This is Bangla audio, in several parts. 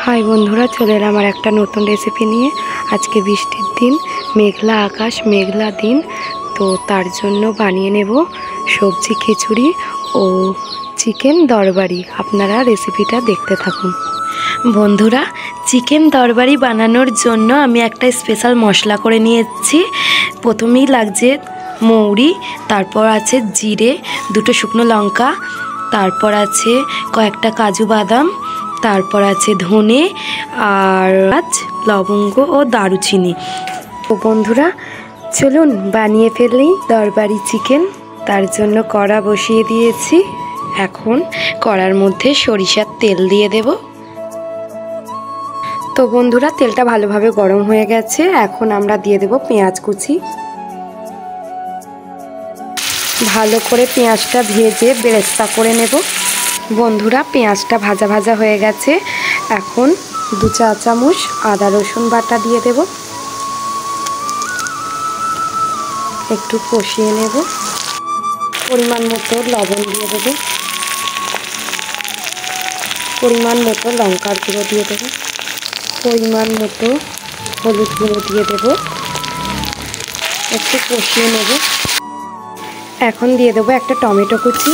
হাই বন্ধুরা, চলে এলাম আমার একটা নতুন রেসিপি নিয়ে। আজকে বৃষ্টির দিন, মেঘলা আকাশ, মেঘলা দিন, তো তার জন্য বানিয়ে নেব সবজি খিচুড়ি ও চিকেন দরবারি। আপনারা রেসিপিটা দেখতে থাকুন। বন্ধুরা, চিকেন দরবারি বানানোর জন্য আমি একটা স্পেশাল মশলা করে নিয়েছি। প্রথমেই লাগছে মৌরি, তারপর আছে জিরে, দুটো শুকনো লঙ্কা, তারপর আছে কয়েকটা কাজু বাদাম, তারপর আছে ধনে আর লবঙ্গ ও দারুচিনি। তো বন্ধুরা, চলুন বানিয়ে ফেলি দরবারি চিকেন। তার জন্য কড়া বসিয়ে দিয়েছি। এখন কড়ার মধ্যে সরিষার তেল দিয়ে দেব। তো বন্ধুরা, তেলটা ভালোভাবে গরম হয়ে গেছে। এখন আমরা দিয়ে দেব পেঁয়াজ কুচি। ভালো করে পেঁয়াজটা ভেজে বেরেস্তা করে নেব। বন্ধুরা, পেঁয়াজটা ভাজা ভাজা হয়ে গেছে। এখন 2 চা চামচ আদা রসুন বাটা দিয়ে দেব। একটু কষিয়ে নেব। পরিমাণ মতো লবণ দিয়ে দেব। পরিমাণ মতো লঙ্কার গুঁড়ো দিয়ে দেব। পরিমাণ মতো হলুদ গুঁড়ো দিয়ে দেব। একটু কষিয়ে নেব। এখন দিয়ে দেবো একটা টমেটো কুচি।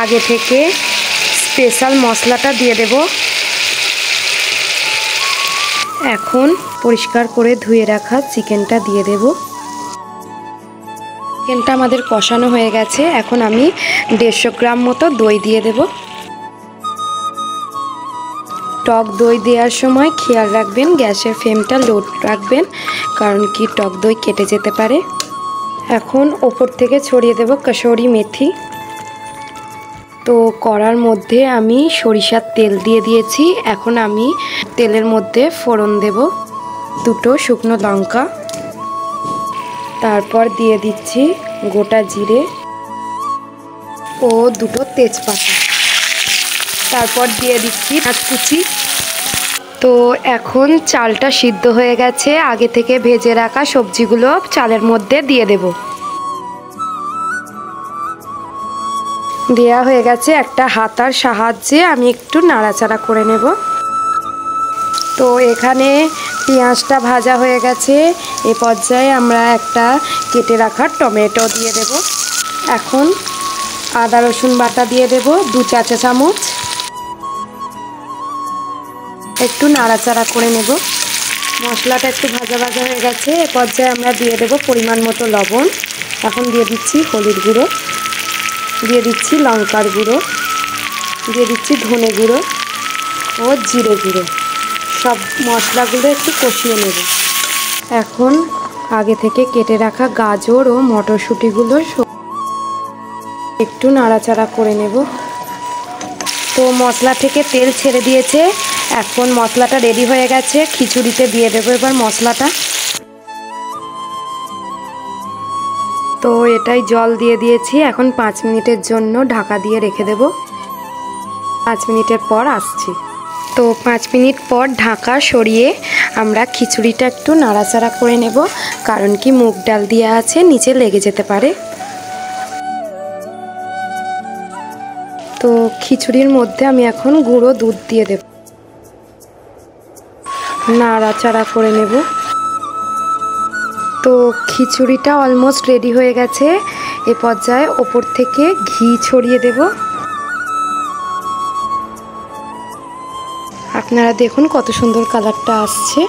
আগে থেকে স্পেশাল মশলাটা দিয়ে দেব। এখন পরিষ্কার করে ধুয়ে রাখা চিকেনটা দিয়ে দেব। চিকেনটা আমাদের কষানো হয়ে গেছে। এখন আমি 150 গ্রাম মতো দই দিয়ে দেব। টক দই দেওয়ার সময় খেয়াল রাখবেন গ্যাসের ফ্লেমটা লো রাখবেন, কারণ কি টক দই কেটে যেতে পারে। এখন ওপর থেকে ছড়িয়ে দেব কসুরি মেথি। তো কড়ার মধ্যে আমি সরিষার তেল দিয়ে দিয়েছি। এখন আমি তেলের মধ্যে ফোড়ন দেব 2টো শুকনো লঙ্কা, তারপর দিয়ে দিচ্ছি গোটা জিরে ও 2টো তেজপাতা, তারপর দিয়ে দিচ্ছি পেঁয়াজ কুচি। তো এখন চালটা সিদ্ধ হয়ে গেছে। আগে থেকে ভেজে রাখা সবজিগুলো চালের মধ্যে দিয়ে দেব। দেয়া হয়ে গেছে। একটা হাতার সাহায্যে আমি একটু নাড়াচাড়া করে নেব। তো এখানে পেঁয়াজটা ভাজা হয়ে গেছে। এ পর্যায়ে আমরা একটা কেটে রাখা টমেটো দিয়ে দেব। এখন আদা রসুন বাটা দিয়ে দেব 2 চা চামচ। একটু নাড়াচাড়া করে নেব। মশলাটা একটু ভাজা ভাজা হয়ে গেছে। এ পর্যায়ে আমরা দিয়ে দেব পরিমাণ মতো লবণ। এখন দিয়ে দিচ্ছি হলুদ গুঁড়ো, দিয়ে দিচ্ছি লঙ্কার গুঁড়ো, দিয়ে দিচ্ছি ধনে গুঁড়ো ও জিরে গুঁড়ো। সব মশলাগুলো একটু কষিয়ে নেব। এখন আগে থেকে কেটে রাখা গাজর ও মটরশুঁটিগুলো একটু নাড়াচাড়া করে নেব। তো মশলা থেকে তেল ছেড়ে দিয়েছে। এখন মশলাটা রেডি হয়ে গেছে। খিচুড়িতে দিয়ে দেবো এবার মশলাটা। তো এটাই জল দিয়ে দিয়েছি। এখন 5 মিনিটের জন্য ঢাকা দিয়ে রেখে দেব। 5 মিনিটের পর আসছি। তো 5 মিনিট পর ঢাকা সরিয়ে আমরা খিচুড়িটা একটু নাড়াচাড়া করে নেব, কারণ কি মুগ ডাল দেওয়া আছে, নিচে লেগে যেতে পারে। তো খিচুড়ির মধ্যে আমি এখন গুঁড়ো দুধ দিয়ে দেব। নাড়াচাড়া করে নেব। তো খিচুড়িটা অলমোস্ট রেডি হয়ে গেছে। এ পর্যায়ে ওপর থেকে ঘি ছড়িয়ে দেব। আপনারা দেখুন কত সুন্দর কালারটা আসছে।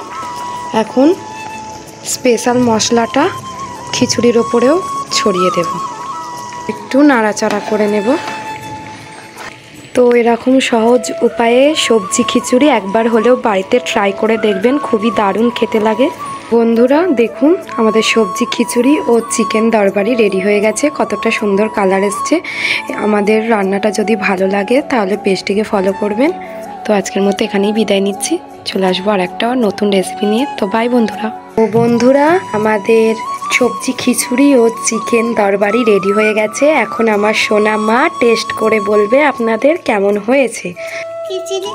এখন স্পেশাল মশলাটা খিচুড়ির ওপরেও ছড়িয়ে দেব। একটু নাড়াচাড়া করে নেব। তো এরকম সহজ উপায়ে সবজি খিচুড়ি একবার হলেও বাড়িতে ট্রাই করে দেখবেন, খুবই দারুণ খেতে লাগে। বন্ধুরা দেখুন, আমাদের সবজি খিচুড়ি ও চিকেন দরবারি রেডি হয়ে গেছে। কতটা সুন্দর কালার এসছে। আমাদের রান্নাটা যদি ভালো লাগে তাহলে পেজটিকে ফলো করবেন। তো আজকের মতো এখানেই বিদায় নিচ্ছি। চলে আসবো আর একটা নতুন রেসিপি নিয়ে। তো বাই বন্ধুরা। ও বন্ধুরা, আমাদের সবজি খিচুড়ি ও চিকেন দরবারি রেডি হয়ে গেছে। এখন আমার সোনা মা টেস্ট করে বলবে আপনাদের কেমন হয়েছে। খিচুড়ি